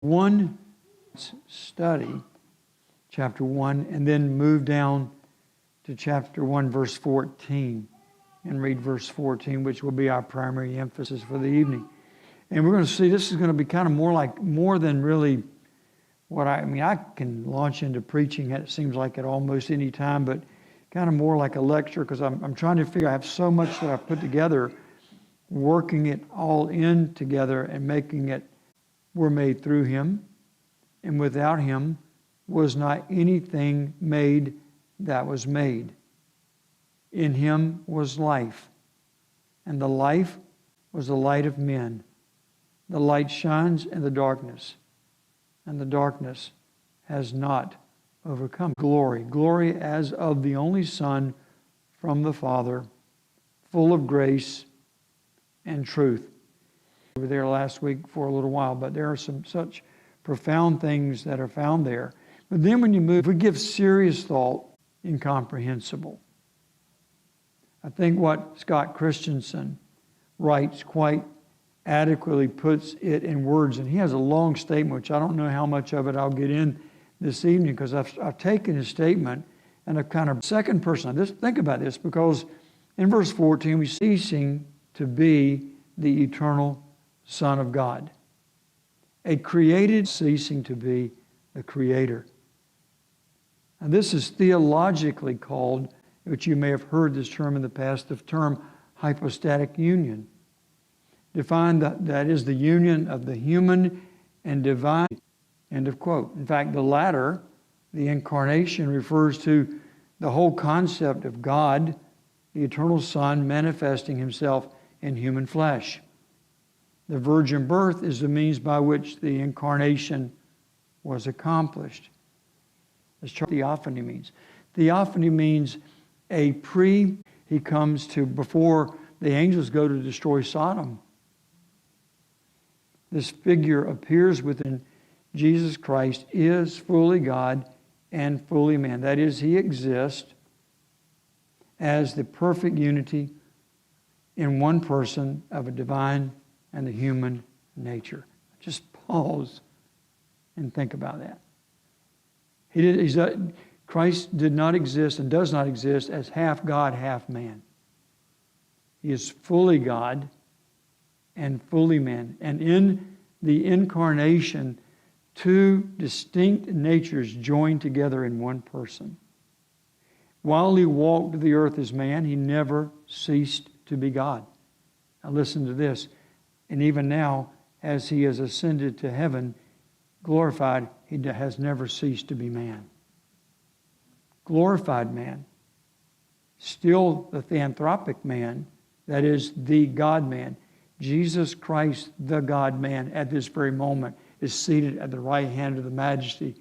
1 study, chapter 1, and then move down to chapter 1, verse 14, and read verse 14, which will be our primary emphasis for the evening. And we're going to see this is going to be kind of more than really what I can launch into preaching, it seems like at almost any time, but kind of more like a lecture, because I'm trying to figure, I have so much that I've put together, working it all in together and making it, we're made through Him, and without Him was not anything made that was made. In Him was life, and the life was the light of men. The light shines in the darkness, and the darkness has not overcome. Glory as of the only Son from the Father, full of grace and truth. We were there last week for a little while, but there are some such profound things that are found there. But then when you move, we give serious thought, incomprehensible. I think what Scott Christensen writes quite adequately puts it in words, and he has a long statement, which I don't know how much of it I'll get in this evening, because I've taken his statement and I've kind of second person. Just think about this, because in verse 14, we ceasing to be the eternal Son of God. A created ceasing to be the Creator. And this is theologically called, which you may have heard this term in the past, the term hypostatic union. Defined that is the union of the human and divine. End of quote. In fact, the latter, the incarnation, refers to the whole concept of God, the eternal Son, manifesting Himself in human flesh. The virgin birth is the means by which the incarnation was accomplished. That's what theophany means. Theophany means He comes to, before the angels go to destroy Sodom. This figure appears within Jesus Christ, is fully God and fully man. That is, He exists as the perfect unity in one person of a divine and the human nature. Just pause and think about that. Christ did not exist and does not exist as half God, half man. He is fully God and fully man. And in the incarnation, two distinct natures joined together in one person. While He walked the earth as man, He never ceased to be God. Now listen to this. And even now, as He has ascended to heaven, glorified, He has never ceased to be man. Glorified man. Still the theanthropic man, that is the God-man. Jesus Christ, the God-man, at this very moment, is seated at the right hand of the Majesty